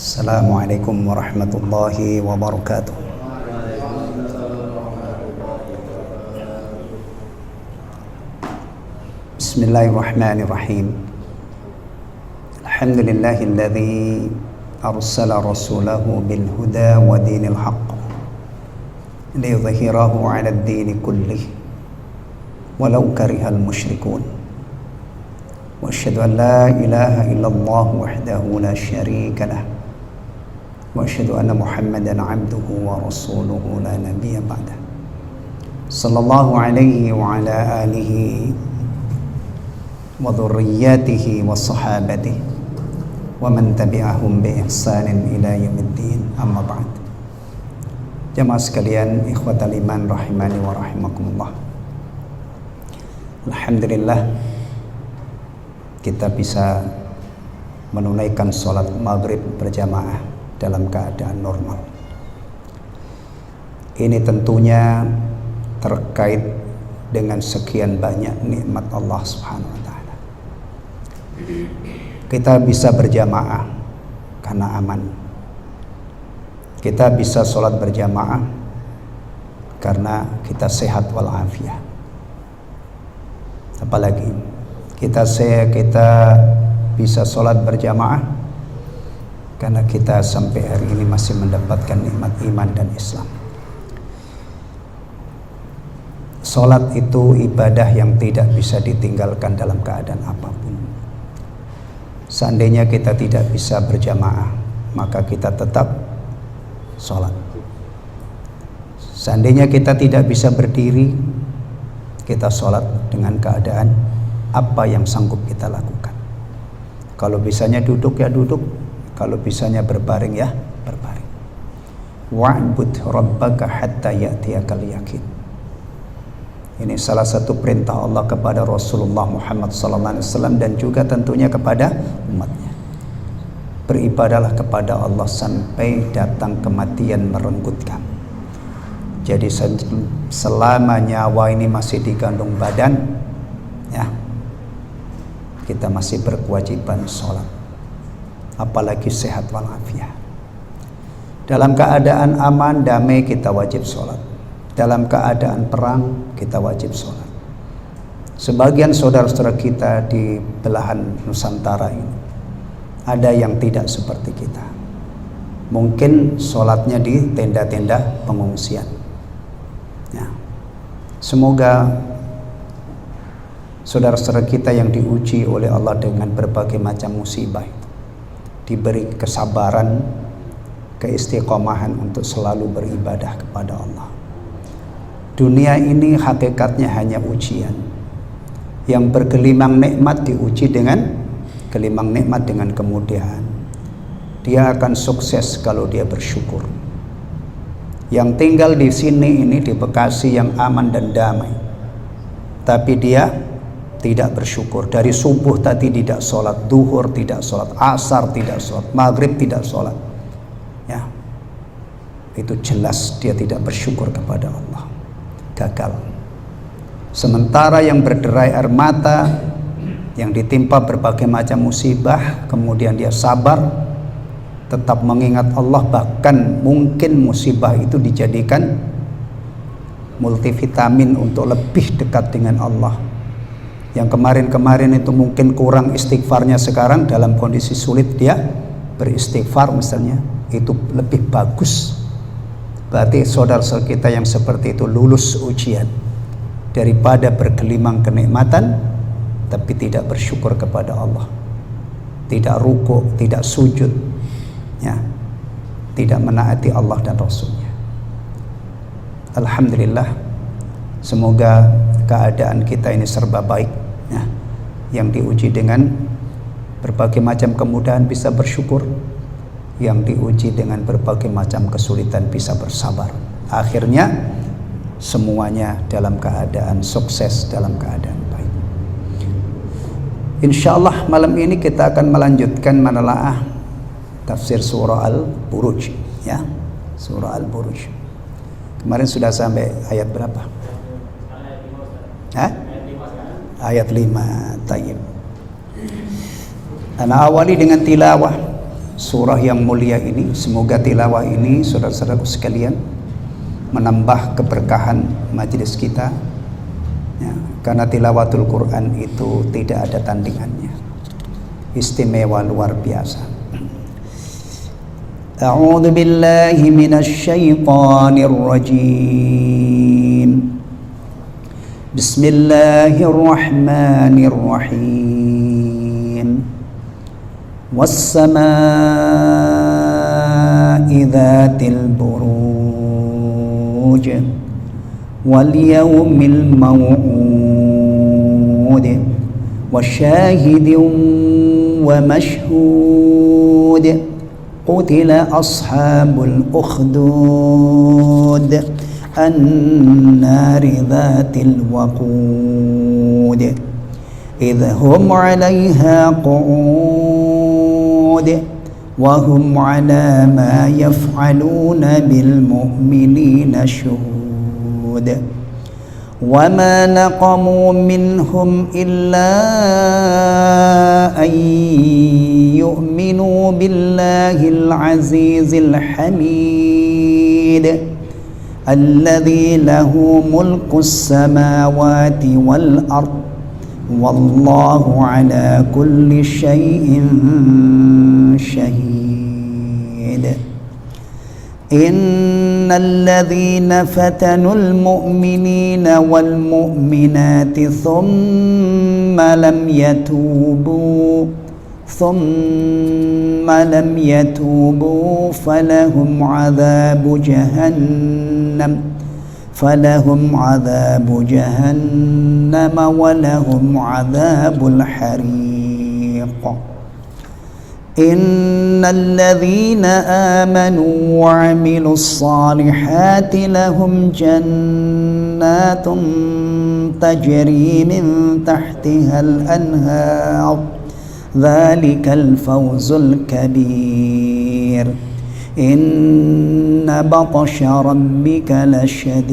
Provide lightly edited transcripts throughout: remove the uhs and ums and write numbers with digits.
Assalamualaikum warahmatullahi wabarakatuh. Bismillahirrahmanirrahim. Alhamdulillahilladzi arsala rasulahu bil huda wa dinil haqq liyudhhirahu 'ala ad-din kullih walau karihal musyrikun. Wa asyhadu an la ilaha illallah wahdahu la syarika lah. Wa asyhadu anna Muhammadan 'abduhu wa rasuluhu la nabiyya ba'dah. Sallallahu alaihi wa ala alihi wa dhurriyyatihi wa sahabatihi wa man tabi'ahum bi ihsanin ila yaumiddin. Amma ba'd. Jamaah sekalian, ikhwatal iman rahimani wa rahimakumullah. Alhamdulillah kita bisa menunaikan sholat maghrib berjamaah dalam keadaan normal. Ini tentunya terkait dengan sekian banyak nikmat Allah Subhanahu wa taala. Kita bisa berjamaah karena aman. Kita bisa sholat berjamaah karena kita sehat walafiat. Apalagi kita bisa sholat berjamaah karena kita sampai hari ini masih mendapatkan nikmat iman dan Islam. Sholat itu ibadah yang tidak bisa ditinggalkan dalam keadaan apapun. Seandainya kita tidak bisa berjamaah, maka kita tetap sholat. Seandainya kita tidak bisa berdiri, kita sholat dengan keadaan apa yang sanggup kita lakukan. Kalau bisanya duduk ya duduk, kalau bisanya berbaring ya berbaring. Wa'bud rabbaka hatta ya'tiyakal yaqin. Ini salah satu perintah Allah kepada Rasulullah Muhammad SAW dan juga tentunya kepada umatnya. Beribadalah kepada Allah sampai datang kematian merenggut kamu. Jadi selama nyawa ini masih digandung badan, ya, kita masih berkewajiban sholat. Apalagi sehat walafiat. Dalam keadaan aman, damai, kita wajib sholat. Dalam keadaan perang, kita wajib sholat. Sebagian saudara-saudara kita di belahan Nusantara ini ada yang tidak seperti kita. Mungkin sholatnya di tenda-tenda pengungsian. Ya. Semoga saudara-saudara kita yang diuji oleh Allah dengan berbagai macam musibah diberi kesabaran, keistiqomahan untuk selalu beribadah kepada Allah. Dunia ini hakikatnya hanya ujian. Yang bergelimang nikmat diuji dengan gelimang nikmat dengan kemudahan. Dia akan sukses kalau dia bersyukur. Yang tinggal di sini ini di Bekasi yang aman dan damai, tapi dia tidak bersyukur. Dari subuh tadi tidak sholat, duhur tidak sholat, asar tidak sholat, maghrib tidak sholat, ya, itu jelas dia tidak bersyukur kepada Allah. Gagal. Sementara yang berderai air mata, yang ditimpa berbagai macam musibah, kemudian dia sabar, tetap mengingat Allah, bahkan mungkin musibah itu dijadikan multivitamin untuk lebih dekat dengan Allah. Yang kemarin-kemarin itu mungkin kurang istighfarnya, sekarang dalam kondisi sulit dia beristighfar misalnya, itu lebih bagus. Berarti saudara-saudara kita yang seperti itu lulus ujian, daripada bergelimang kenikmatan tapi tidak bersyukur kepada Allah, tidak rukuk, tidak sujud, ya, tidak menaati Allah dan Rasulnya. Alhamdulillah, semoga keadaan kita ini serba baik, ya. Yang diuji dengan berbagai macam kemudahan bisa bersyukur, yang diuji dengan berbagai macam kesulitan bisa bersabar. Akhirnya semuanya dalam keadaan sukses, dalam keadaan baik. Insyaallah malam ini kita akan melanjutkan menelaah tafsir surah Al-Buruj, ya. Surah Al-Buruj. Kemarin sudah sampai ayat berapa? Ayat 5. Tayyib. Ana awali dengan tilawah surah yang mulia ini. Semoga tilawah ini saudara-saudaraku sekalian menambah keberkahan majelis kita ya, karena tilawatul Quran itu tidak ada tandingannya, istimewa luar biasa. A'udzu billahi minasy syaithanir rajim. Bismillahirrahmanirrahim. Was-samaa'i dzatil buruj wal yawmil maw'ud wasyahidin wa mashhud. Qutila ashabul ukhdud an-nari dzatil waqud idh hum 'alaiha qu'ud wa hum 'ala ma yaf'aluna bil mu'minina syuhud wa ma naqamu minhum illa an yu'minu billahil azizil hamid alladzi lahu mulkus samawati wal ard wallahu ala kulli syai'in syahid. Innal ladzina fatanul mu'minina wal mu'minati thumma lam yatubu falahum 'adzabu jahannam wa lahum 'adzabul hariq. Innal ladzina amanu wa 'amilus salihati lahum jannatun tajri min tahtihal anhar dzalikal fawzul kabir. Inna batsha rabbika lasyadid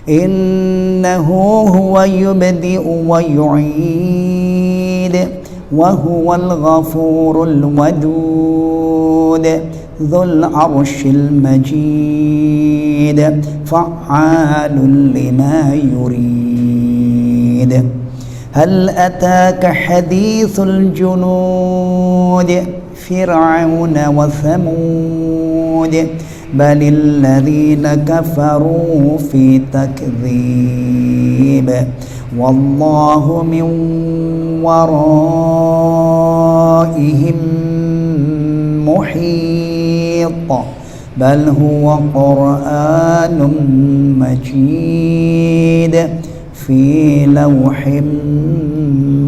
innahu huwa yubdi'u wa yu'id wa huwal ghafurul wadud dzul arsyil majid fa'alun lima yurid. Hal ataka hadithul junud fir'auna wa thamud balil ladzina kafaru fi takdzib wallahu min waraihim muhit bal huwa qur'anun majid fi lawhin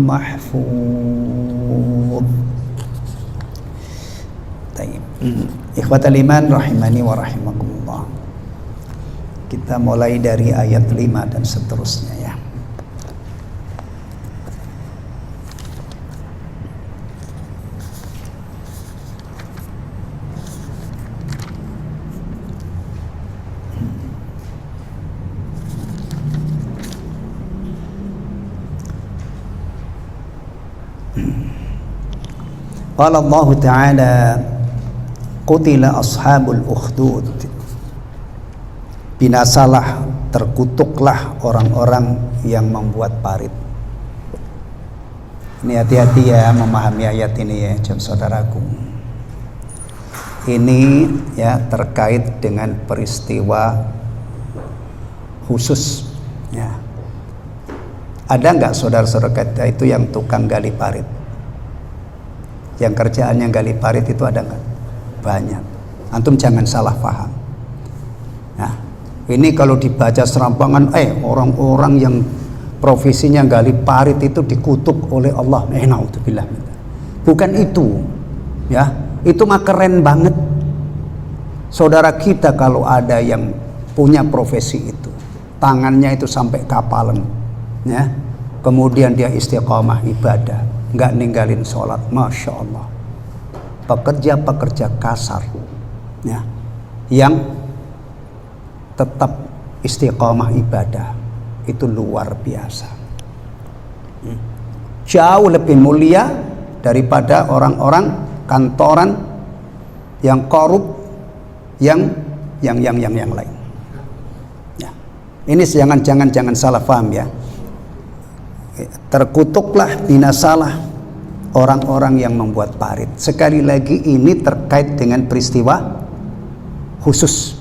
mahfuz. Ikhwatal iman rahimani wa rahimakumullah. Kita mulai dari ayat 5 dan seterusnya ya. Qala Allah Ta'ala qutila ashabul ukhdud, binasalah, terkutuklah orang-orang yang membuat parit. Ini hati-hati ya memahami ayat ini ya saudaraku. Ini ya terkait dengan peristiwa khusus ya. Ada nggak saudara-saudara kita itu yang tukang gali parit? Yang kerjaannya gali parit itu ada nggak? Banyak. Antum jangan salah paham. Nah, ini kalau dibaca serampangan, orang-orang yang profesinya gali parit itu dikutuk oleh Allah. Naudzubillah. Bukan itu, ya. Itu mah keren banget. Saudara kita kalau ada yang punya profesi itu, tangannya itu sampai kapalan, ya. Kemudian dia istiqamah ibadah, nggak ninggalin sholat, masya Allah. Pekerja-pekerja kasar ya, yang tetap istiqamah ibadah itu luar biasa, jauh lebih mulia daripada orang-orang kantoran yang korup, yang lain. Ya. Ini jangan salah paham ya. Terkutuklah, binasalah orang-orang yang membuat parit. Sekali lagi ini terkait dengan peristiwa khusus.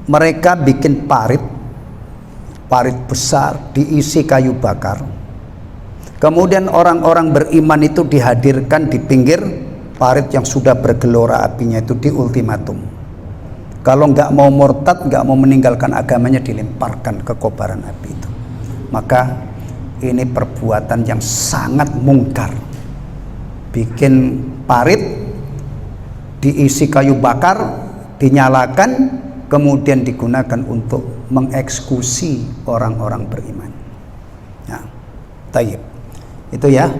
Mereka bikin parit besar diisi kayu bakar. Kemudian orang-orang beriman itu dihadirkan di pinggir parit yang sudah bergelora apinya itu, di ultimatum. Kalau nggak mau murtad, nggak mau meninggalkan agamanya, dilemparkan ke kobaran api itu. Maka ini perbuatan yang sangat mungkar. Bikin parit diisi kayu bakar, dinyalakan, kemudian digunakan untuk mengeksekusi orang-orang beriman. Nah, tayyib. Itu ya.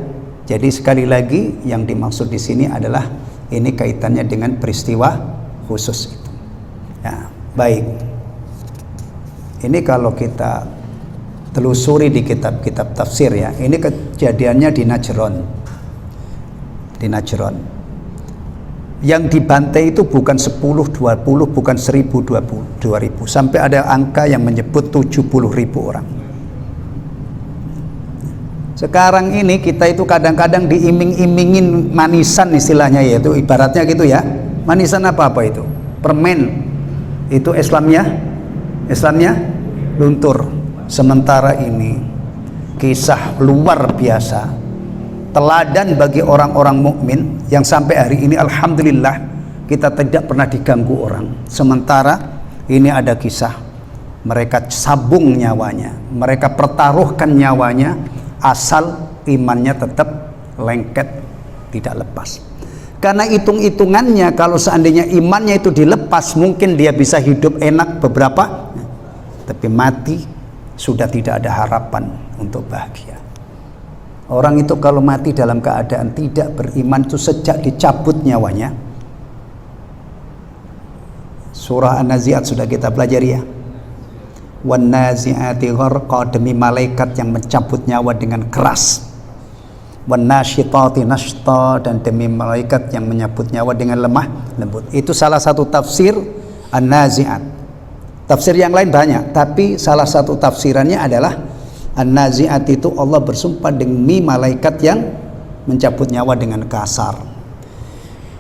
Jadi sekali lagi yang dimaksud di sini adalah ini kaitannya dengan peristiwa khusus itu. Ya, baik. Ini kalau kita telusuri di kitab-kitab tafsir ya, ini kejadiannya di Najran. Di Najran. Yang dibantai itu bukan 10, 20, bukan 1000, 2000, sampai ada angka yang menyebut 70.000 orang. Sekarang ini kita itu kadang-kadang diiming-imingin manisan istilahnya, yaitu ibaratnya gitu ya. Manisan apa itu? Permen. Itu Islamnya luntur. Sementara ini kisah luar biasa, teladan bagi orang-orang mukmin yang sampai hari ini alhamdulillah kita tidak pernah diganggu orang. Sementara ini ada kisah mereka sabung nyawanya, mereka pertaruhkan nyawanya, asal imannya tetap lengket, tidak lepas. Karena hitung-hitungannya kalau seandainya imannya itu dilepas, mungkin dia bisa hidup enak beberapa, tapi mati sudah tidak ada harapan untuk bahagia. Orang itu kalau mati dalam keadaan tidak beriman itu sejak dicabut nyawanya. Surah An-Nazi'at sudah kita pelajari ya. Wan nazi'ati gharqa, demi malaikat yang mencabut nyawa dengan keras. Wan nasyitati nashta, dan demi malaikat yang menyabut nyawa dengan lemah lembut. Itu salah satu tafsir An-Nazi'at. Tafsir yang lain banyak, tapi salah satu tafsirannya adalah An-Nazi'at itu Allah bersumpah demi malaikat yang mencabut nyawa dengan kasar.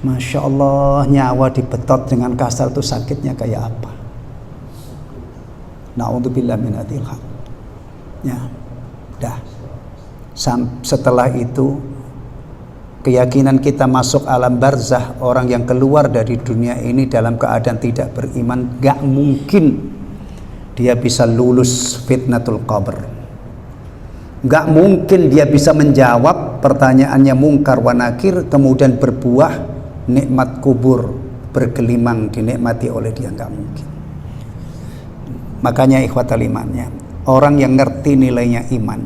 Masya Allah, nyawa dibetot dengan kasar itu sakitnya kayak apa? Na'udzubillah min dzil haq. Ya, dah. Setelah itu keyakinan kita masuk alam barzah, orang yang keluar dari dunia ini dalam keadaan tidak beriman, gak mungkin dia bisa lulus fitnatul qabr. Gak mungkin dia bisa menjawab pertanyaannya mungkar wa nakir, kemudian berbuah nikmat kubur, bergelimang dinikmati oleh dia, gak mungkin. Makanya ikhwatal imannya, orang yang ngerti nilainya iman,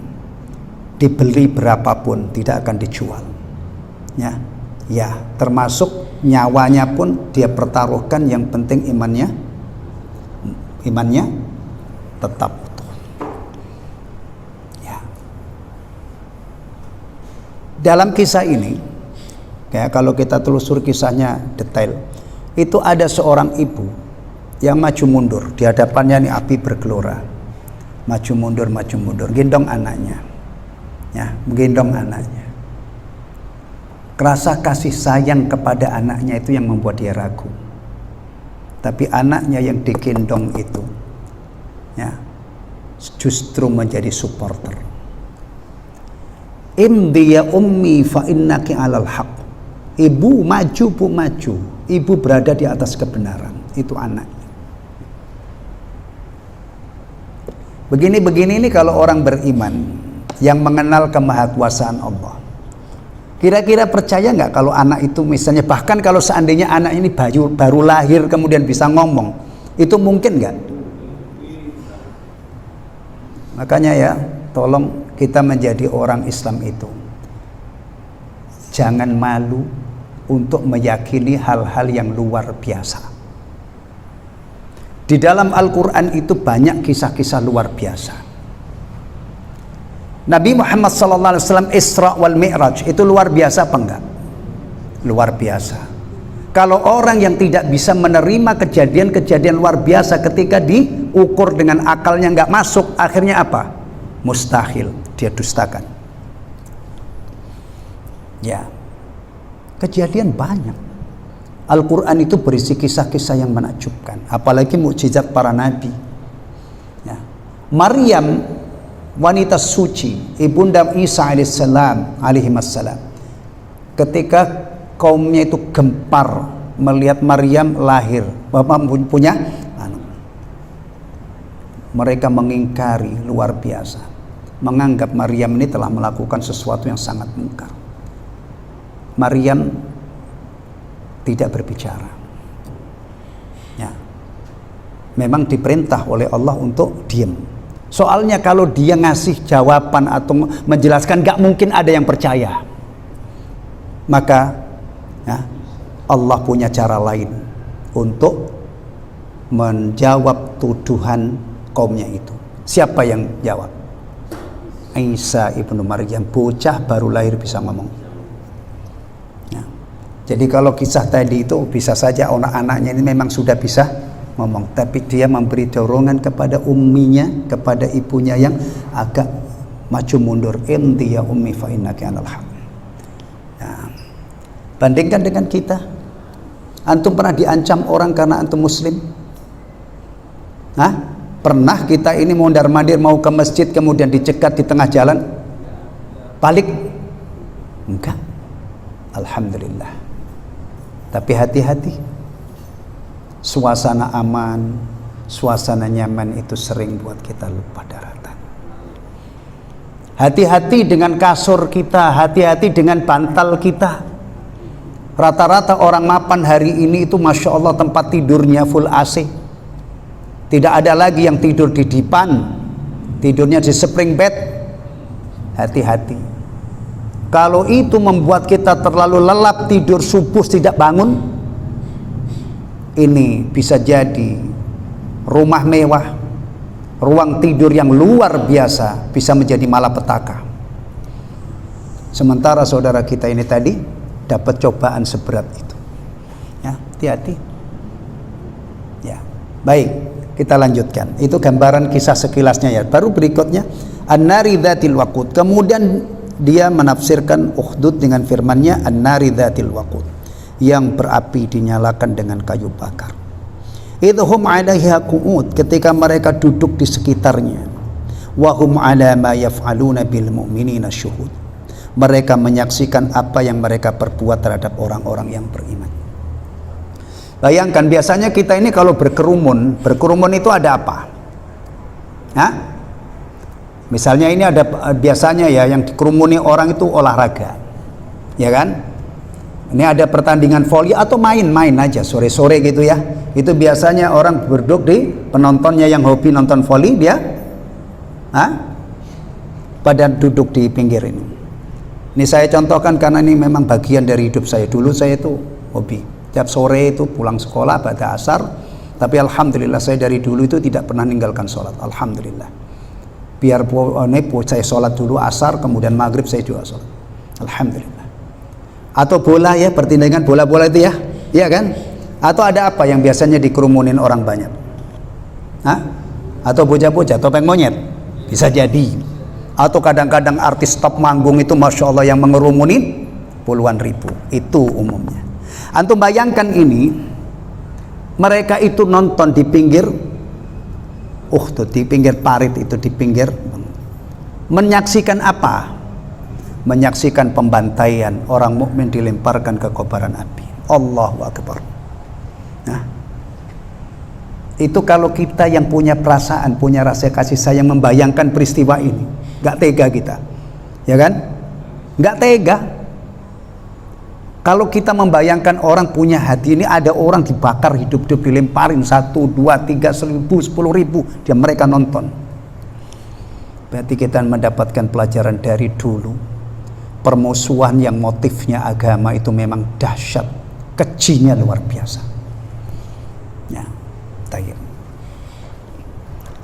dibeli berapapun tidak akan dijual. Ya, termasuk nyawanya pun dia pertaruhkan, yang penting imannya tetap utuh. Ya. Dalam kisah ini, ya, kalau kita telusur kisahnya detail, itu ada seorang ibu yang maju mundur, di hadapannya nih api bergelora, maju mundur, gendong anaknya, ya, menggendong anaknya. Rasa kasih sayang kepada anaknya itu yang membuat dia ragu. Tapi anaknya yang digendong itu, ya, justru menjadi supporter. Imdi ya ummi fa innaki alal haq. Ibu maju, bu maju. Ibu berada di atas kebenaran. Itu anaknya. Begini ini kalau orang beriman yang mengenal kemahakuasaan Allah, kira-kira percaya nggak kalau anak itu misalnya, bahkan kalau seandainya anak ini baru lahir kemudian bisa ngomong, itu mungkin nggak? Makanya ya, tolong kita menjadi orang Islam itu jangan malu untuk meyakini hal-hal yang luar biasa. Di dalam Al-Quran itu banyak kisah-kisah luar biasa. Nabi Muhammad SAW Isra wal Mi'raj itu luar biasa apa enggak? Luar biasa. Kalau orang yang tidak bisa menerima kejadian-kejadian luar biasa ketika diukur dengan akalnya nggak masuk, akhirnya apa? Mustahil, dia dustakan. Ya, kejadian banyak. Al-Quran itu berisi kisah-kisah yang menakjubkan, apalagi mukjizat para nabi. Ya. Maryam, wanita suci, ibunda Isa alaihissalam, ketika kaumnya itu gempar melihat Maryam lahir, punya anak, mereka mengingkari luar biasa, menganggap Maryam ini telah melakukan sesuatu yang sangat mungkar. Maryam tidak berbicara. Ya. Memang diperintah oleh Allah untuk diam. Soalnya kalau dia ngasih jawaban atau menjelaskan, gak mungkin ada yang percaya. Maka ya, Allah punya cara lain untuk menjawab tuduhan kaumnya itu. Siapa yang jawab? Isa ibnu Maryam, bocah baru lahir bisa ngomong. Ya. Jadi kalau kisah tadi itu bisa saja anak-anaknya ini memang sudah bisa ngomong, tapi dia memberi dorongan kepada umminya, kepada ibunya yang agak maju mundur. Inti ya ummi fa innaki alal haq. Nah, bandingkan dengan kita. Antum pernah diancam orang karena antum muslim? Hah? Pernah kita ini mondar-mandir mau ke masjid kemudian dicegat di tengah jalan? Balik? Enggak. Alhamdulillah. Tapi hati-hati. Suasana aman, suasana nyaman itu sering buat kita lupa daratan. Hati-hati dengan kasur kita, hati-hati dengan bantal kita. Rata-rata orang mapan hari ini itu Masya Allah tempat tidurnya full AC. Tidak ada lagi yang tidur di dipan, tidurnya di spring bed. Hati-hati. Kalau itu membuat kita terlalu lelap tidur subuh tidak bangun, ini bisa jadi rumah mewah, ruang tidur yang luar biasa bisa menjadi malapetaka. Sementara saudara kita ini tadi dapat cobaan seberat itu. Ya, hati-hati. Ya, baik, kita lanjutkan. Itu gambaran kisah sekilasnya ya. Baru berikutnya an-nari dzatil waqud. Kemudian dia menafsirkan ukhdud dengan firman-Nya an-nari dzatil waqud, yang berapi dinyalakan dengan kayu bakar. Idhum 'alaiha qu'ud, ketika mereka duduk di sekitarnya. Wa hum 'ala ma yaf'aluna bil mu'minina syuhud, mereka menyaksikan apa yang mereka perbuat terhadap orang-orang yang beriman. Bayangkan biasanya kita ini kalau berkerumun itu ada apa? Hah? Misalnya ini ada biasanya ya yang dikerumuni orang itu olahraga, ya kan? Ini ada pertandingan voli atau main-main aja sore-sore gitu ya. Itu biasanya orang berduduk di penontonnya yang hobi nonton voli, dia pada duduk di pinggir ini. Ini saya contohkan karena ini memang bagian dari hidup saya. Dulu saya itu hobi. Tiap sore itu pulang sekolah pada asar, tapi alhamdulillah saya dari dulu itu tidak pernah meninggalkan sholat. Alhamdulillah. Biar saya sholat dulu asar, kemudian maghrib saya juga sholat. Alhamdulillah. Atau bola ya, pertandingan bola-bola itu ya, iya kan? Atau ada apa yang biasanya dikerumunin orang banyak? Hah? Atau bocah-bocah topeng monyet, bisa jadi. Atau kadang-kadang artis top manggung itu Masya Allah yang mengerumunin puluhan ribu. Itu umumnya. Antum bayangkan ini, mereka itu nonton di pinggir di pinggir parit itu, di pinggir, menyaksikan apa? Menyaksikan pembantaian orang mukmin dilemparkan ke kobaran api. Allahu Akbar. Nah, itu kalau kita yang punya perasaan, punya rasa kasih sayang membayangkan peristiwa ini, gak tega kita, ya kan? Gak tega. Kalau kita membayangkan orang punya hati, ini ada orang dibakar hidup-hidup, dilemparin 1, 2, 3, 1000, 10.000, dia mereka nonton. Berarti kita mendapatkan pelajaran dari dulu. Permusuhan yang motifnya agama itu memang dahsyat, kejinya luar biasa. Ya, tayyib.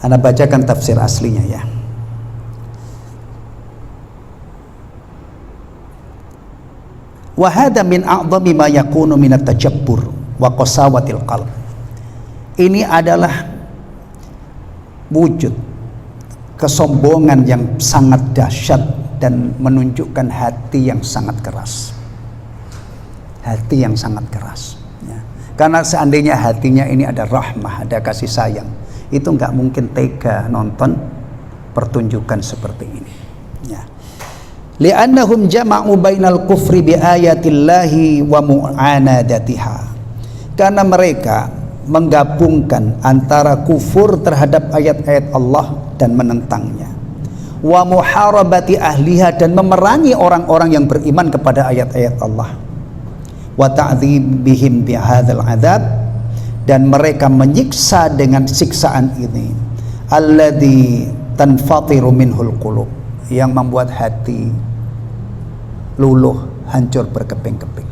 Ana bacakan tafsir aslinya ya. Wa hadza min a'dhami ma yakunu min at-tajabbur wa qasawatil qalb. Ini adalah wujud kesombongan yang sangat dahsyat dan menunjukkan hati yang sangat keras. Hati yang sangat keras. Ya. Karena seandainya hatinya ini ada rahmah, ada kasih sayang, itu nggak mungkin tega nonton pertunjukan seperti ini. Ya. Li'annahum jama'u bainal kufri bi ayatillahi wa mu'anadatiha. Karena mereka menggabungkan antara kufur terhadap ayat-ayat Allah dan menentangnya, wa muharabati ahliha, dan memerangi orang-orang yang beriman kepada ayat-ayat Allah, wa ta'dzibihim bi hadzal adzab, dan mereka menyiksa dengan siksaan ini, alladzi tanfatiru minhul qulub, yang membuat hati luluh, hancur berkeping-keping.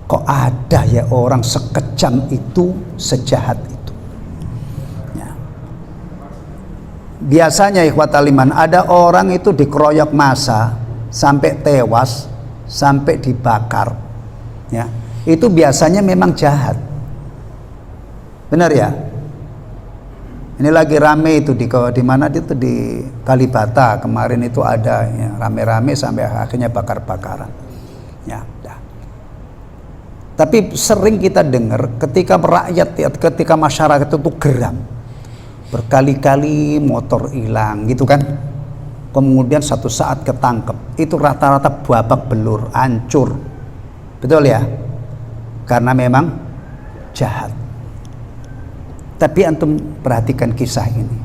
Kok ada ya orang sekejam itu, sejahat itu? Ya. Biasanya ikhwatal iman, ada orang itu dikeroyok massa sampai tewas, sampai dibakar. Ya, itu biasanya memang jahat. Benar ya? Ini lagi rame itu di mana itu, di Kalibata kemarin itu ada ya, rame-rame sampai akhirnya bakar-bakaran. Ya. Tapi sering kita dengar ketika rakyat, ketika masyarakat itu geram, berkali-kali motor hilang gitu kan, kemudian satu saat ketangkep, itu rata-rata babak belur, hancur, betul ya? Karena memang jahat. Tapi antum perhatikan kisah ini,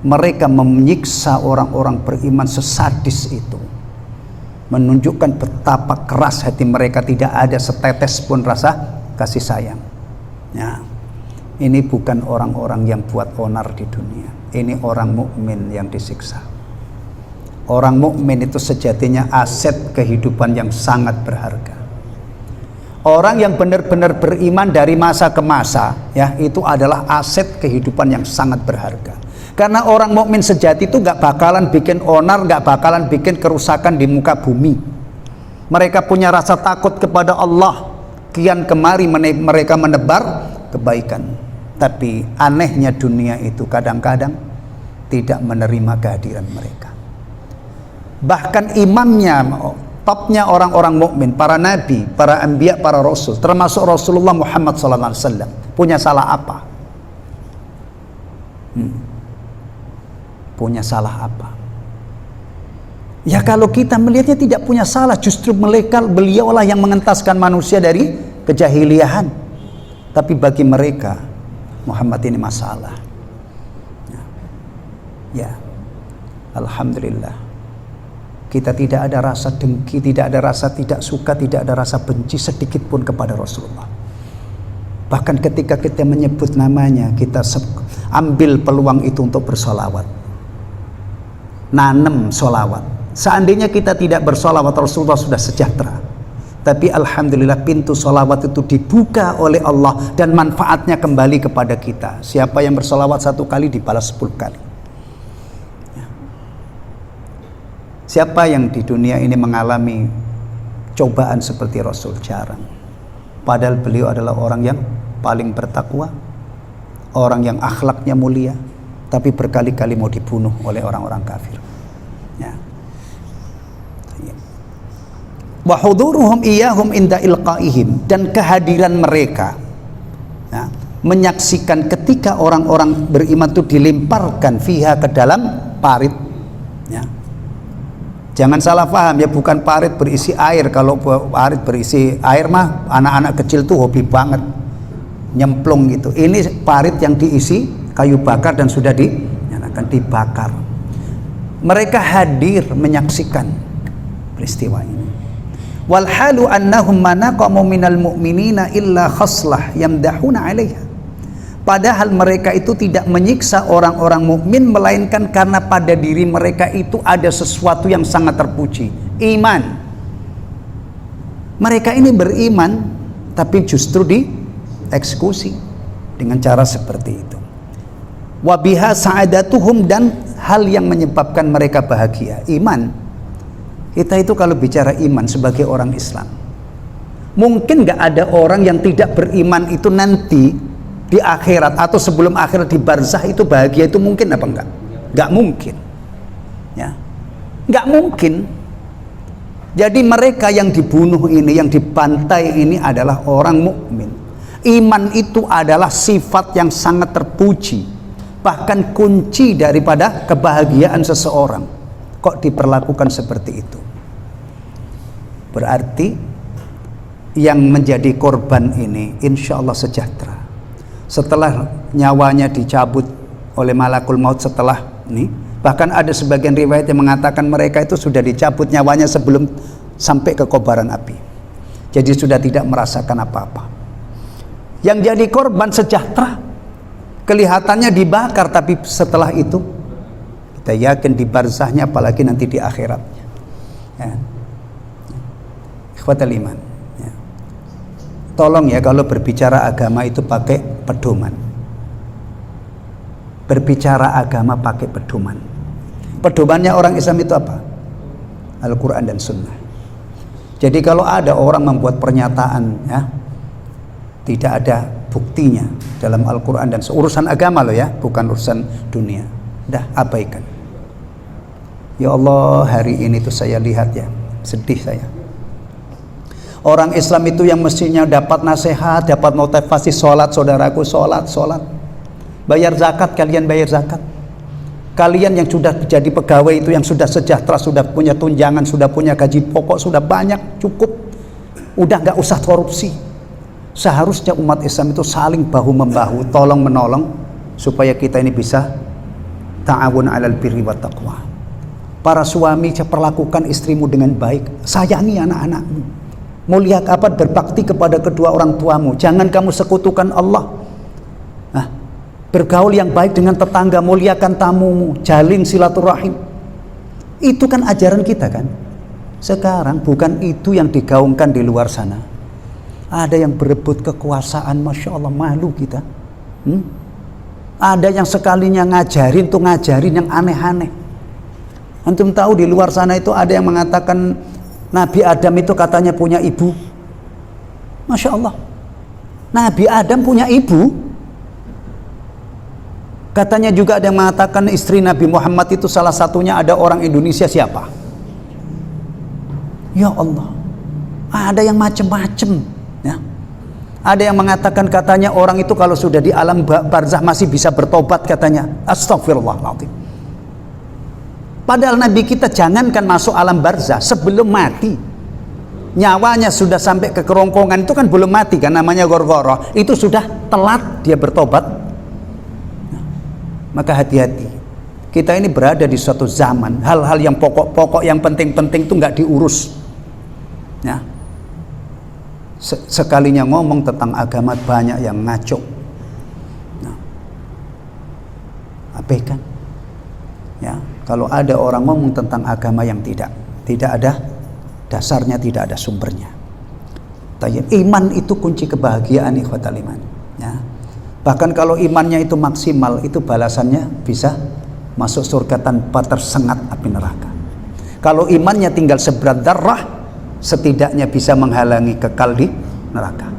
mereka menyiksa orang-orang beriman sesadis itu, menunjukkan betapa keras hati mereka, tidak ada setetes pun rasa kasih sayang. Ya, ini bukan orang-orang yang buat onar di dunia, ini orang mukmin yang disiksa. Orang mukmin itu sejatinya aset kehidupan yang sangat berharga. Orang yang benar-benar beriman dari masa ke masa, ya, itu adalah aset kehidupan yang sangat berharga. Karena orang mukmin sejati itu gak bakalan bikin onar, gak bakalan bikin kerusakan di muka bumi. Mereka punya rasa takut kepada Allah, kian kemari mereka menebar kebaikan. Tapi anehnya dunia itu kadang-kadang tidak menerima kehadiran mereka. Bahkan imamnya, topnya orang-orang mukmin, para nabi, para anbiya, para rasul, termasuk Rasulullah Muhammad SAW, punya salah apa? Punya salah apa? Ya kalau kita melihatnya tidak punya salah, justru beliaulah yang mengentaskan manusia dari kejahiliahan. Tapi bagi mereka Muhammad ini masalah. Ya, alhamdulillah, kita tidak ada rasa dengki, tidak ada rasa tidak suka, tidak ada rasa benci sedikit pun kepada Rasulullah. Bahkan ketika kita menyebut namanya, kita ambil peluang itu untuk bersolawat, nanem solawat. Seandainya kita tidak bersolawat, Rasulullah sudah sejahtera. Tapi alhamdulillah pintu solawat itu dibuka oleh Allah dan manfaatnya kembali kepada kita. Siapa yang bersolawat 1 kali dibalas 10 kali. Siapa yang di dunia ini mengalami cobaan seperti Rasul? Jarang. Padahal beliau adalah orang yang paling bertakwa, orang yang akhlaknya mulia, tapi berkali-kali mau dibunuh oleh orang-orang kafir. Ya. Wa huduruhum iyahum inda ilqaihim, dan kehadiran mereka, ya, menyaksikan ketika orang-orang beriman itu dilemparkan fiha, ke dalam parit. Ya. Jangan salah paham ya, bukan parit berisi air. Kalau parit berisi air mah anak-anak kecil tuh hobi banget nyemplung gitu. Ini parit yang diisi kayu bakar dan sudah dinyalakan, dibakar. Mereka hadir menyaksikan peristiwa ini. Wal halu annahum manaqamu minal mu'minina illa khaslah yamdahuna 'alaiha. Padahal mereka itu tidak menyiksa orang-orang mukmin, melainkan karena pada diri mereka itu ada sesuatu yang sangat terpuji, iman. Mereka ini beriman tapi justru dieksekusi dengan cara seperti itu. Wabiha sa'adatuhum, dan hal yang menyebabkan mereka bahagia, iman. Kita itu kalau bicara iman sebagai orang Islam, mungkin nggak ada orang yang tidak beriman itu nanti di akhirat atau sebelum akhirat di barzah itu bahagia, itu mungkin apa enggak? Nggak mungkin, ya, nggak mungkin. Jadi mereka yang dibunuh ini, yang dibantai ini adalah orang mukmin. Iman itu adalah sifat yang sangat terpuji, bahkan kunci daripada kebahagiaan seseorang. Kok diperlakukan seperti itu? Berarti yang menjadi korban ini insya Allah sejahtera. Setelah nyawanya dicabut oleh malakul maut setelah ini, bahkan ada sebagian riwayat yang mengatakan mereka itu sudah dicabut nyawanya sebelum sampai ke kobaran api. Jadi sudah tidak merasakan apa-apa. Yang jadi korban sejahtera, kelihatannya dibakar, tapi setelah itu kita yakin di barzahnya, apalagi nanti di akhiratnya, ya. Ikhwatal iman, ya. Tolong ya, kalau berbicara agama itu pakai pedoman. Berbicara agama pakai pedoman. Pedomannya orang Islam itu apa? Al-Quran dan Sunnah. Jadi kalau ada orang membuat pernyataan, ya, tidak ada buktinya dalam Al-Quran dan urusan agama loh ya, bukan urusan dunia, dah abaikan. Ya Allah, hari ini tuh saya lihat ya, sedih saya. Orang Islam itu yang mestinya dapat nasihat, dapat motivasi, sholat saudaraku, sholat. Bayar zakat, kalian bayar zakat. Kalian yang sudah jadi pegawai itu, yang sudah sejahtera, sudah punya tunjangan, sudah punya gaji pokok, sudah banyak, cukup, udah nggak usah korupsi. Seharusnya umat Islam itu saling bahu membahu, tolong menolong, supaya kita ini bisa ta'awun 'alal birri wat taqwa. Para suami, perlakukan istrimu dengan baik, sayangi anak-anakmu, muliakan, berbakti kepada kedua orang tuamu, jangan kamu sekutukan Allah. Nah, bergaul yang baik dengan tetangga, muliakan tamumu, jalin silaturahim. Itu kan ajaran kita kan. Sekarang bukan itu yang digaungkan di luar sana. Ada yang berebut kekuasaan, Masya Allah, malu kita. Ada yang sekalinya ngajarin tuh ngajarin yang aneh-aneh. Antum tahu di luar sana itu ada yang mengatakan Nabi Adam itu katanya punya ibu. Masya Allah, Nabi Adam punya ibu. Katanya juga ada yang mengatakan istri Nabi Muhammad itu salah satunya ada orang Indonesia, siapa? Ya Allah, ada yang macem-macem. Ya. Ada yang mengatakan katanya orang itu kalau sudah di alam barzah masih bisa bertobat katanya. Astagfirullahaladzim. Padahal Nabi kita jangankan masuk alam barzah, sebelum mati, nyawanya sudah sampai ke kerongkongan itu kan belum mati kan, namanya gorgoroh, itu sudah telat dia bertobat. Nah, maka hati-hati. Kita ini berada di suatu zaman hal-hal yang pokok-pokok, yang penting-penting itu nggak diurus. Ya. Sekalinya ngomong tentang agama banyak yang ngaco. Nah, abaikan. Ya, kalau ada orang ngomong tentang agama yang tidak ada dasarnya, tidak ada sumbernya. Iman itu kunci kebahagiaan, ikhwatal iman. Ya. Bahkan kalau imannya itu maksimal, itu balasannya bisa masuk surga tanpa tersengat api neraka. Kalau imannya tinggal seberat darah, setidaknya bisa menghalangi kekal di neraka.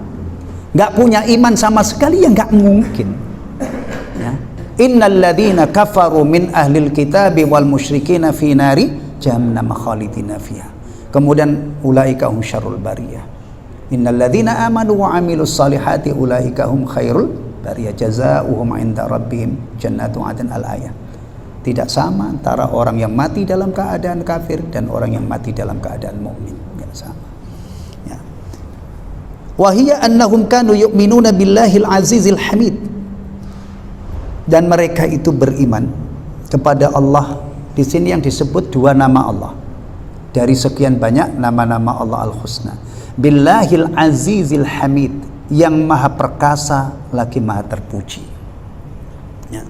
Nggak punya iman sama sekali ya nggak mungkin. Ya. Innal ladzina kafaru min ahlil kitabi wal musyrikina fi nari jahannam khalidina fiha. Kemudian ulaika hum syarrul bariyah. Innal ladzina amanu wa amilus salihati ulaika hum khairul bariyah jazaohum 'inda rabbihim jannatu 'adn al-ayah. Tidak sama antara orang yang mati dalam keadaan kafir dan orang yang mati dalam keadaan mukmin. Sama. Ya. Wahia annahum kanu yu'minuna billahil azizil hamid. Dan mereka itu beriman kepada Allah. Di sini yang disebut dua nama Allah dari sekian banyak nama-nama Allah al-husna. Billahil azizil hamid, yang maha perkasa lagi maha terpuji. Ya.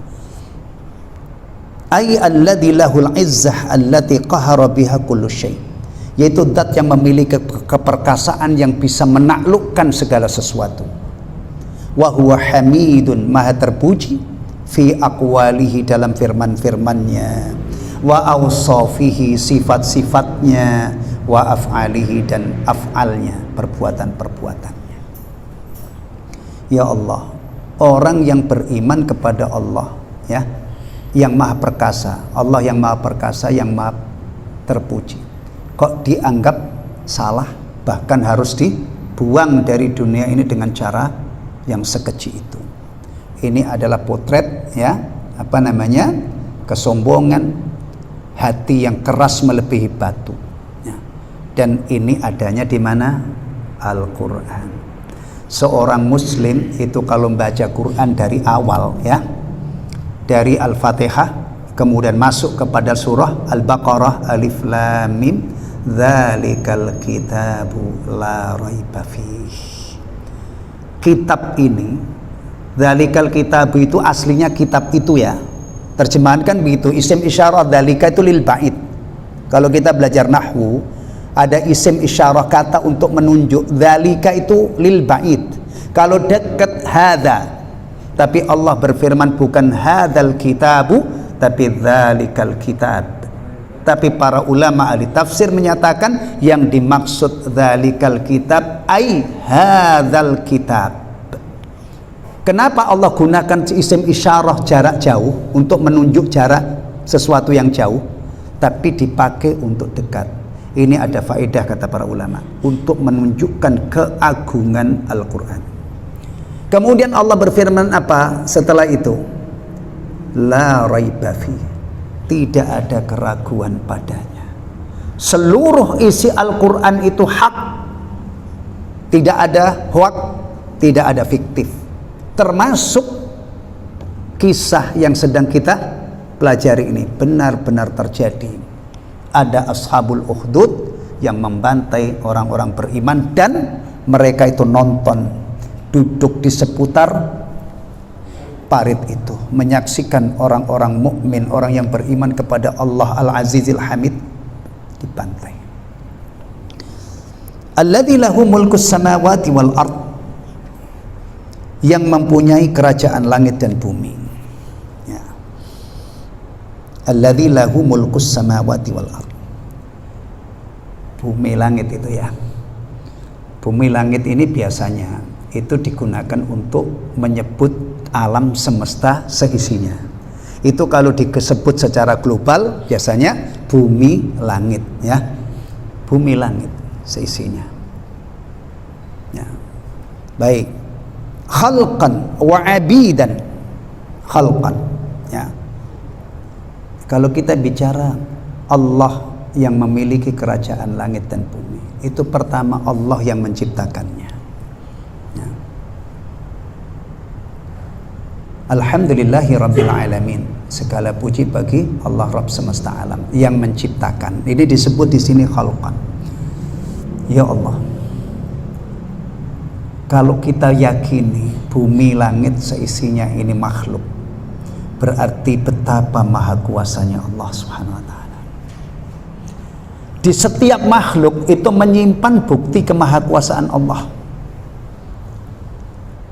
Ay alladzi lahul izzah allati qahara biha kullu syai', yaitu zat yang memiliki keperkasaan yang bisa menaklukkan segala sesuatu. Wa huwa hamidun, maha terpuji, fi aqwalihi, dalam firman-firmannya. wa awsafihi, sifat-sifatnya, wa af'alihi, dan af'alnya, perbuatan-perbuatannya. Ya Allah, orang yang beriman kepada Allah, ya, yang maha perkasa, Allah yang maha perkasa, yang maha terpuji, kok dianggap salah, bahkan harus dibuang dari dunia ini dengan cara yang sekeji itu. Ini adalah potret, ya, apa namanya, kesombongan, hati yang keras melebihi batu, ya. Dan ini adanya di mana? Al-Quran. Seorang muslim itu kalau membaca Quran dari awal, ya, dari Al-Fatihah kemudian masuk kepada surah Al-Baqarah, Alif Lam Mim, dzalikal kitabu la raiba fih. Kitab ini, dzalikal kitabu itu aslinya kitab itu, ya. Terjemahan kan begitu, isim isyarah dzalika itu lil ba'id. Kalau kita belajar nahwu, ada isim isyarah kata untuk menunjuk, dzalika itu lil ba'id. Kalau dekat hadza, tapi Allah berfirman bukan hadzal kitabu, tapi dzalikal kitab. Tapi para ulama ahli tafsir menyatakan yang dimaksud dzalikal kitab ai hadzal kitab. Kenapa Allah gunakan isim isyarah jarak jauh untuk menunjuk jarak sesuatu yang jauh, tapi dipakai untuk dekat? Ini ada faedah kata para ulama, untuk menunjukkan keagungan Al-Quran. Kemudian Allah berfirman apa setelah itu? La raiba fi, tidak ada keraguan padanya. Seluruh isi Al-Quran itu hak, tidak ada hoak, tidak ada fiktif. Termasuk kisah yang sedang kita pelajari ini benar-benar terjadi. Ada ashabul ukhdud yang membantai orang-orang beriman, dan mereka itu nonton, duduk di seputar parit itu, menyaksikan orang-orang mukmin, orang yang beriman kepada Allah Al-Azizil Hamid dibantai. Alladzi lahu mulkus samawati wal ard, yang mempunyai kerajaan langit dan bumi, ya. Alladzi lahu mulkus samawati wal ard, bumi langit itu, ya. Bumi langit ini biasanya itu digunakan untuk menyebut alam semesta seisinya. Itu kalau disebut secara global biasanya bumi langit, ya. Bumi langit seisinya, ya. Baik. Khalqan wa abidan, khalqan, ya. Kalau kita bicara Allah yang memiliki kerajaan langit dan bumi, itu pertama Allah yang menciptakannya, ya. Alhamdulillahi Rabbil Alamin, segala puji bagi Allah Rabb semesta alam yang menciptakan. Ini disebut di sini khalqan. Ya Allah, kalau kita yakini bumi langit seisinya ini makhluk, berarti betapa maha kuasanya Allah Subhanahu wa ta'ala. Di setiap makhluk itu menyimpan bukti kemahakuasaan Allah.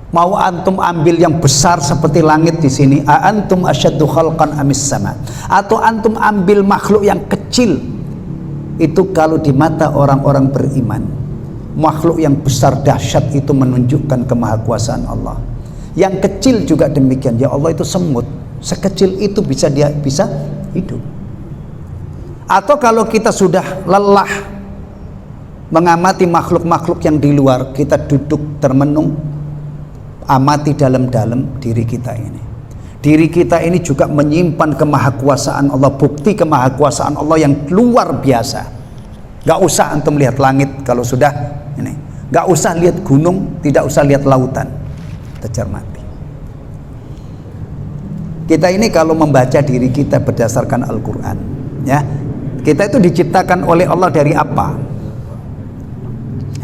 Mau antum ambil yang besar seperti langit di sini, a antum asyaddu khalqan amis sama, atau antum ambil makhluk yang kecil, itu kalau di mata orang-orang beriman, makhluk yang besar dahsyat itu menunjukkan kemahakuasaan Allah. Yang kecil juga demikian. Ya Allah, itu semut, sekecil itu bisa hidup. Atau kalau kita sudah lelah mengamati makhluk-makhluk yang di luar, kita duduk termenung, amati dalam-dalam diri kita ini. Diri kita ini juga menyimpan kemahakuasaan Allah, bukti kemahakuasaan Allah yang luar biasa. Gak usah antum lihat langit kalau sudah ini, gak usah lihat gunung, tidak usah lihat lautan, tercermati. Kita ini kalau membaca diri kita berdasarkan Al-Quran, ya, kita itu diciptakan oleh Allah dari apa?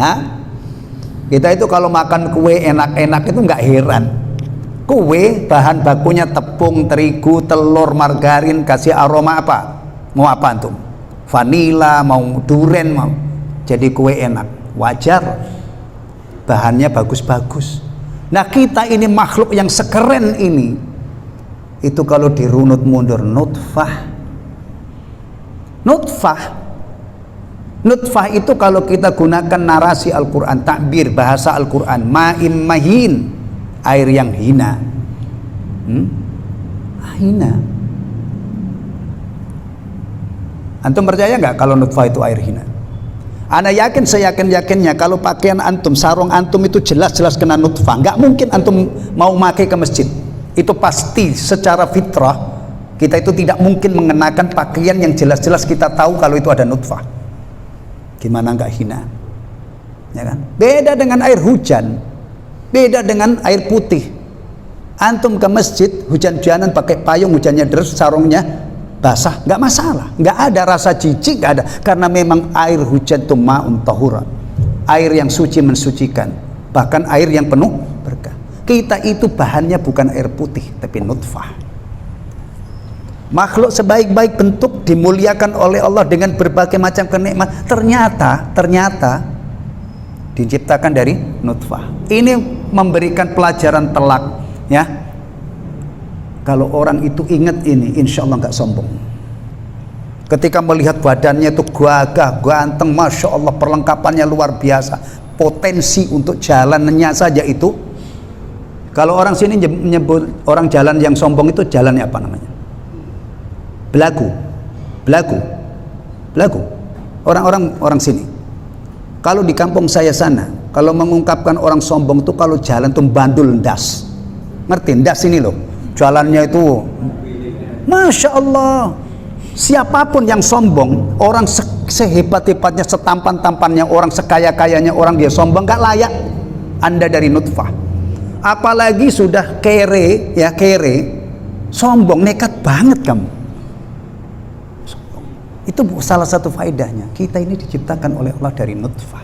Hah? Kita itu kalau makan kue enak-enak itu nggak heran. Kue bahan bakunya tepung, terigu, telur, margarin, kasih aroma apa? Mau apa antum? Vanila, mau duren, mau jadi kue enak. Wajar, bahannya bagus-bagus. Nah, kita ini makhluk yang sekeren ini, itu kalau dirunut mundur nutfah, Nutfah. Nutfah itu kalau kita gunakan narasi Al-Quran, takbir bahasa Al-Quran, ma'im mahin, air yang hina. Hina. Antum percaya nggak kalau nutfah itu air hina? Ana yakin, seyakin-yakinnya kalau pakaian antum, sarung antum itu jelas-jelas kena nutfah, nggak mungkin antum mau pakai ke masjid. Itu pasti secara fitrah kita itu tidak mungkin mengenakan pakaian yang jelas-jelas kita tahu kalau itu ada nutfah. Gimana nggak hina? Ya kan? Beda dengan air hujan, beda dengan air putih. Antum ke masjid hujan-hujanan pakai payung, hujannya deras, sarungnya basah, nggak masalah, nggak ada rasa jijik, nggak ada, karena memang air hujan itu ma'un tahura, air yang suci mensucikan, bahkan air yang penuh berkah. Kita itu bahannya bukan air putih tapi nutfah. Makhluk sebaik-baik bentuk dimuliakan oleh Allah dengan berbagai macam kenikmatan, ternyata diciptakan dari nutfah. Ini memberikan pelajaran telak, ya. Kalau orang itu ingat ini, insya Allah nggak sombong. Ketika melihat badannya itu gagah, ganteng, masya Allah, perlengkapannya luar biasa, potensi untuk jalannya saja itu. Kalau orang sini menyebut orang jalan yang sombong itu jalannya apa namanya? Belagu. Orang sini. Kalau di kampung saya sana, kalau mengungkapkan orang sombong itu kalau jalan tuh bandul ndas. Ngerti ndas ini loh. Jalannya itu masya Allah. Siapapun yang sombong, orang sehebat-hebatnya, setampan-tampannya, orang sekaya-kayanya, orang dia sombong, gak layak Anda dari nutfah. Apalagi sudah kere, ya kere, sombong, nekat banget kamu. Sombong. Itu salah satu faedahnya. Kita ini diciptakan oleh Allah dari nutfah.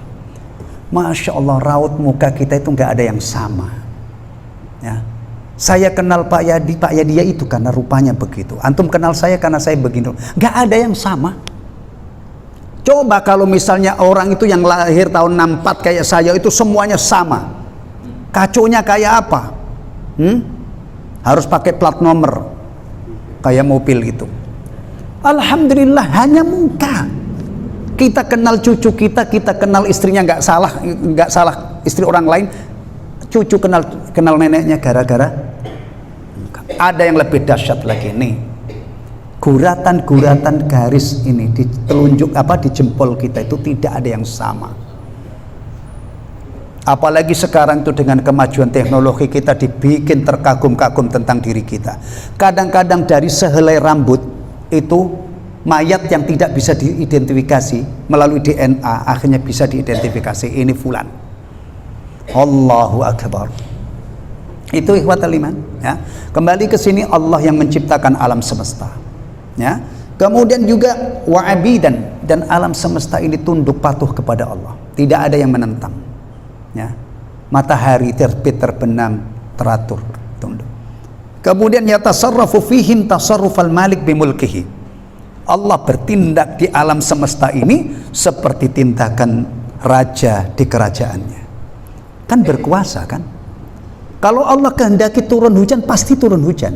Masya Allah, raut muka kita itu gak ada yang sama. Ya. Saya kenal Pak Yadi itu karena rupanya begitu. Antum kenal saya karena saya begini. Gak ada yang sama. Coba kalau misalnya orang itu yang lahir tahun 64 kayak saya itu semuanya sama. Kaconya kayak apa? Harus pakai plat nomor kayak mobil gitu. Alhamdulillah hanya muka. Kita kenal cucu kita kenal istrinya, nggak salah istri orang lain. Cucu kenal neneknya gara-gara ada yang lebih dahsyat lagi nih, guratan garis ini di telunjuk di jempol kita itu tidak ada yang sama. Apalagi sekarang itu dengan kemajuan teknologi kita dibikin terkagum-kagum tentang diri kita. Kadang-kadang dari sehelai rambut itu mayat yang tidak bisa diidentifikasi melalui DNA akhirnya bisa diidentifikasi ini fulan. Allahu Akbar. Itu ikhwatal iman, ya. Kembali ke sini, Allah yang menciptakan alam semesta, ya. Kemudian juga wa'abidan, dan alam semesta ini tunduk patuh kepada Allah. Tidak ada yang menentang, ya. Matahari terbit terbenam teratur, tunduk. Kemudian yatasarrafu fihim tasarrufal malik bimulkihi. Allah bertindak di alam semesta ini seperti tindakan raja di kerajaannya. Kan berkuasa kan? Kalau Allah kehendaki turun hujan pasti turun hujan.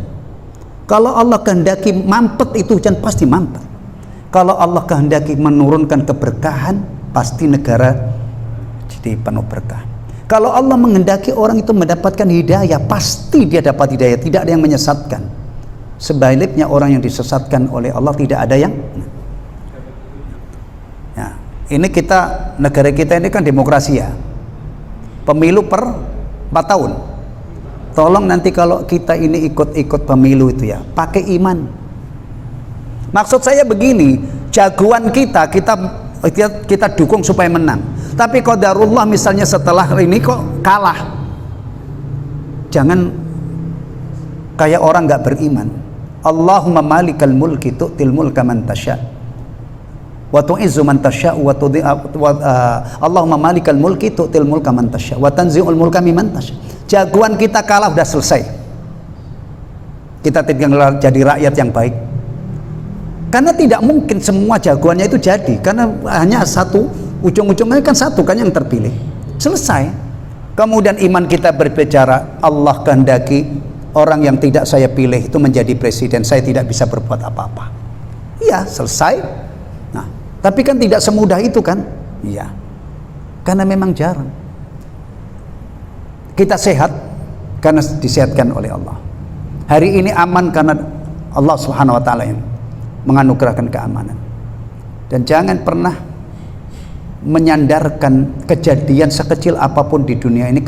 Kalau Allah kehendaki mampet itu hujan pasti mampet. Kalau Allah kehendaki menurunkan keberkahan pasti negara jadi penuh berkah. Kalau Allah menghendaki orang itu mendapatkan hidayah pasti dia dapat hidayah, tidak ada yang menyesatkan. Sebaliknya orang yang disesatkan oleh Allah tidak ada yang. Ya, ini negara kita ini kan demokrasi ya. Pemilu per 4 tahun. Tolong nanti kalau kita ini ikut pemilu itu ya, pakai iman. Maksud saya begini, jagoan kita dukung supaya menang. Tapi qadarullah misalnya setelah ini kok kalah. Jangan kayak orang nggak beriman. Allahumma malikal mulki tu'til mulka man tasya' wa tu'izzu man tasya' wa Allahumma malikal mulki tu'til mulka man tasya' wa tanzi'ul mulka mimman tasya'. Jagoan kita kalah udah selesai. Kita tinggal jadi rakyat yang baik. Karena tidak mungkin semua jagoannya itu jadi, karena hanya satu, ujung-ujungnya kan satu kan yang terpilih. Selesai. Kemudian iman kita berbicara, Allah kehendaki orang yang tidak saya pilih itu menjadi presiden, saya tidak bisa berbuat apa-apa. Iya, selesai. Tapi kan tidak semudah itu kan? Iya. Karena memang jarang. Kita sehat karena disehatkan oleh Allah. Hari ini aman karena Allah Subhanahu wa taala yang menganugerahkan keamanan. Dan jangan pernah menyandarkan kejadian sekecil apapun di dunia ini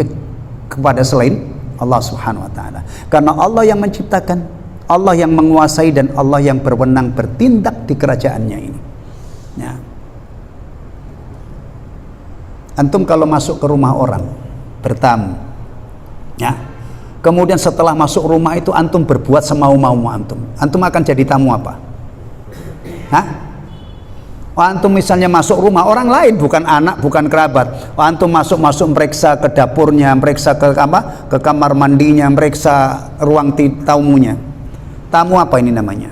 kepada selain Allah Subhanahu wa taala. Karena Allah yang menciptakan, Allah yang menguasai, dan Allah yang berwenang bertindak di kerajaannya ini. Ya. Antum kalau masuk ke rumah orang bertamu, ya, kemudian setelah masuk rumah itu antum berbuat semau-mau antum akan jadi tamu apa? Hah? Antum misalnya masuk rumah orang lain, bukan anak, bukan kerabat, antum masuk meriksa ke dapurnya, meriksa ke apa? Ke kamar mandinya, meriksa ruang tamunya. Tamu apa ini namanya?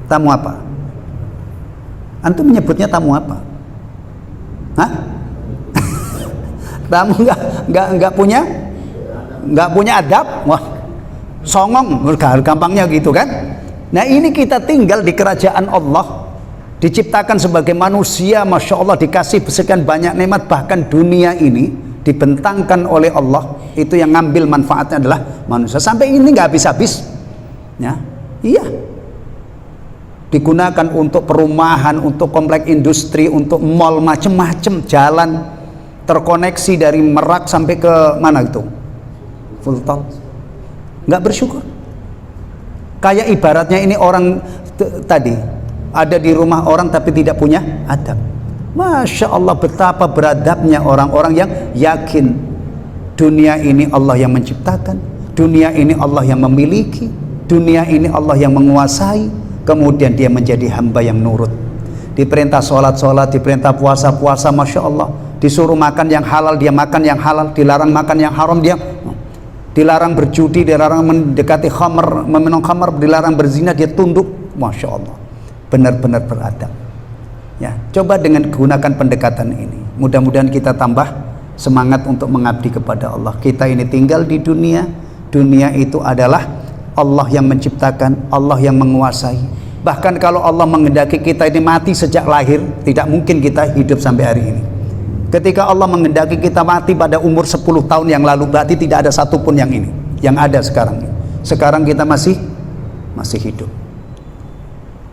Tamu apa? Antum menyebutnya tamu apa? Hah? Tamu nggak punya adab, wah, songong, gampangnya gitu kan? Nah ini kita tinggal di kerajaan Allah, diciptakan sebagai manusia, masya Allah, dikasih sekian banyak nikmat, bahkan dunia ini dibentangkan oleh Allah, itu yang ngambil manfaatnya adalah manusia. Sampai ini nggak habis-habis, ya, iya. Digunakan untuk perumahan, untuk komplek industri, untuk mall, macem-macem, jalan terkoneksi dari Merak sampai ke mana itu? Full tol. Nggak bersyukur. Kayak ibaratnya ini orang tadi ada di rumah orang tapi tidak punya adab. Masya Allah, betapa beradabnya orang-orang yang yakin dunia ini Allah yang menciptakan, dunia ini Allah yang memiliki, dunia ini Allah yang menguasai, kemudian dia menjadi hamba yang nurut. Diperintah sholat, diperintah puasa, Masya Allah. Disuruh makan yang halal, dia makan yang halal. Dilarang makan yang haram, dia dilarang berjudi, dilarang mendekati khamr, meminum khamr, dilarang berzina, dia tunduk. Masya Allah, benar-benar beradab. Ya, coba dengan gunakan pendekatan ini, mudah-mudahan kita tambah semangat untuk mengabdi kepada Allah. Kita ini tinggal di dunia, dunia itu adalah Allah yang menciptakan, Allah yang menguasai. Bahkan kalau Allah menghendaki kita ini mati sejak lahir, tidak mungkin kita hidup sampai hari ini. Ketika Allah menghendaki kita mati pada umur 10 tahun yang lalu, berarti tidak ada satupun yang ini, yang ada sekarang. Sekarang kita masih hidup.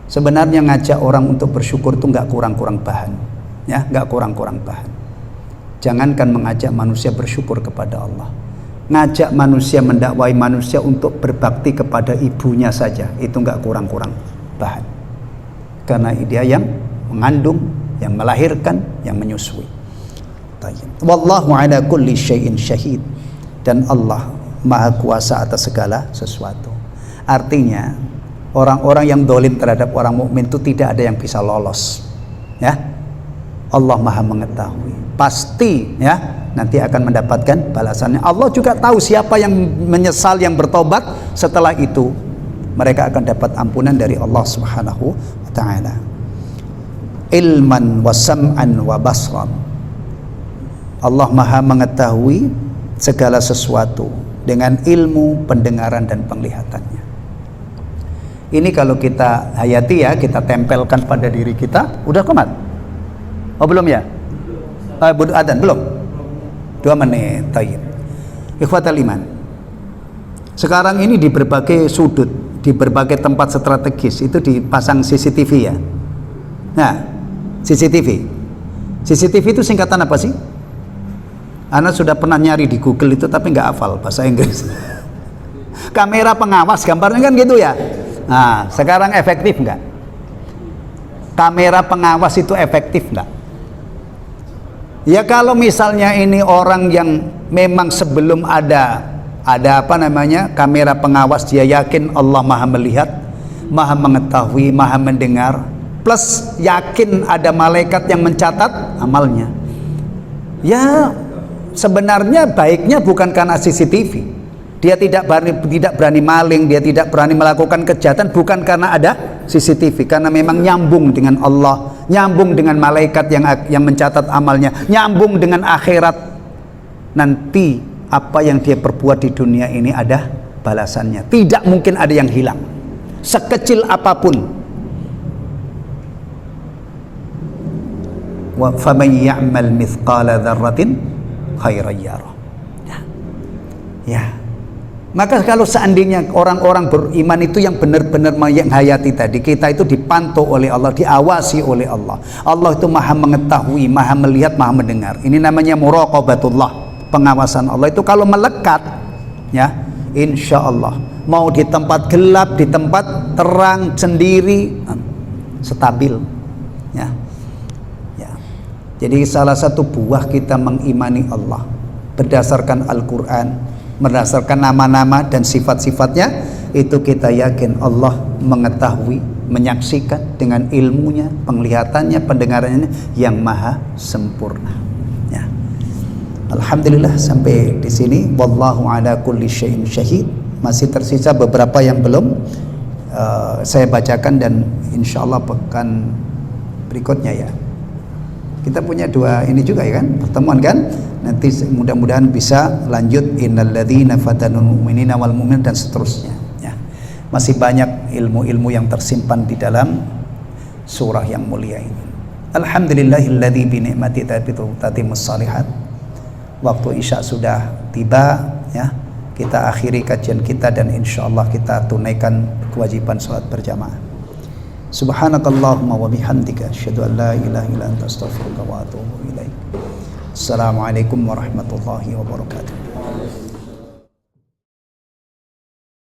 Sebenarnya ngajak orang untuk bersyukur itu nggak kurang-kurang bahan, ya, nggak kurang-kurang bahan. Jangankan mengajak manusia bersyukur kepada Allah, ngajak manusia, mendakwai manusia untuk berbakti kepada ibunya saja, itu nggak kurang-kurang bahan. Karena dia yang mengandung, yang melahirkan, yang menyusui. Wallahu ala kulli syai'in syahid, dan Allah maha kuasa atas segala sesuatu. Artinya orang-orang yang dolim terhadap orang mukmin itu tidak ada yang bisa lolos, ya. Allah maha mengetahui, pasti, ya, nanti akan mendapatkan balasannya. Allah juga tahu siapa yang menyesal, yang bertobat, setelah itu mereka akan dapat ampunan dari Allah Subhanahu wa ta'ala. Ilman wa sam'an wa basran, Allah maha mengetahui segala sesuatu dengan ilmu, pendengaran, dan penglihatannya. Ini kalau kita hayati, ya, kita tempelkan pada diri kita. Udah komat? Oh belum, ya? Adzan belum? 2 menit. Tayyib. Ikhwatal iman, sekarang ini di berbagai sudut, di berbagai tempat strategis itu dipasang CCTV, ya. Nah, CCTV itu singkatan apa sih? Anda sudah pernah nyari di Google itu tapi nggak hafal bahasa Inggris. Kamera pengawas, gambarnya kan gitu, ya. Nah, sekarang efektif nggak? Kamera pengawas itu efektif nggak? Ya kalau misalnya ini orang yang memang sebelum ada apa namanya kamera pengawas, dia yakin Allah maha melihat, maha mengetahui, maha mendengar, plus yakin ada malaikat yang mencatat amalnya. Ya sebenarnya baiknya bukan karena CCTV. Dia tidak berani maling, dia tidak berani melakukan kejahatan bukan karena ada CCTV, karena memang nyambung dengan Allah, nyambung dengan malaikat yang mencatat amalnya, nyambung dengan akhirat. Nanti apa yang dia perbuat di dunia ini ada balasannya. Tidak mungkin ada yang hilang, sekecil apapun. wa faman ya'mal mithqala dzarratin khairan yarah. Ya. Maka kalau seandainya orang-orang beriman itu yang benar-benar menghayati tadi, kita itu dipantau oleh Allah, diawasi oleh Allah. Allah itu maha mengetahui, maha melihat, maha mendengar. Ini namanya muraqabatullah, pengawasan Allah itu kalau melekat, ya, insya Allah mau di tempat gelap, di tempat terang sendiri, stabil, ya. Ya. Jadi salah satu buah kita mengimani Allah berdasarkan Al-Quran, berdasarkan nama-nama dan sifat-sifatnya, itu kita yakin Allah mengetahui, menyaksikan dengan ilmunya, penglihatannya, pendengarannya yang maha sempurna. Ya. Alhamdulillah sampai di sini. Wallahu ala kulli syai'in syahid. Masih tersisa beberapa yang belum saya bacakan, dan insya Allah pekan berikutnya ya. Kita punya dua ini juga ya kan, pertemuan kan. Nanti mudah-mudahan bisa lanjut innalladzina fatanul mu'minina wal mu'minat dan seterusnya ya. Masih banyak ilmu-ilmu yang tersimpan di dalam surah yang mulia ini. Alhamdulillahilladzi bi ni'mati tatimmus shalihat. Waktu Isya sudah tiba ya. Kita akhiri kajian kita dan insyaallah kita tunaikan kewajiban salat berjamaah. Subhanakallahumma wa bihamdika asyhadu an la ilaha illa anta astaghfiruka wa atubu ilaik. Assalamualaikum warahmatullahi wabarakatuh.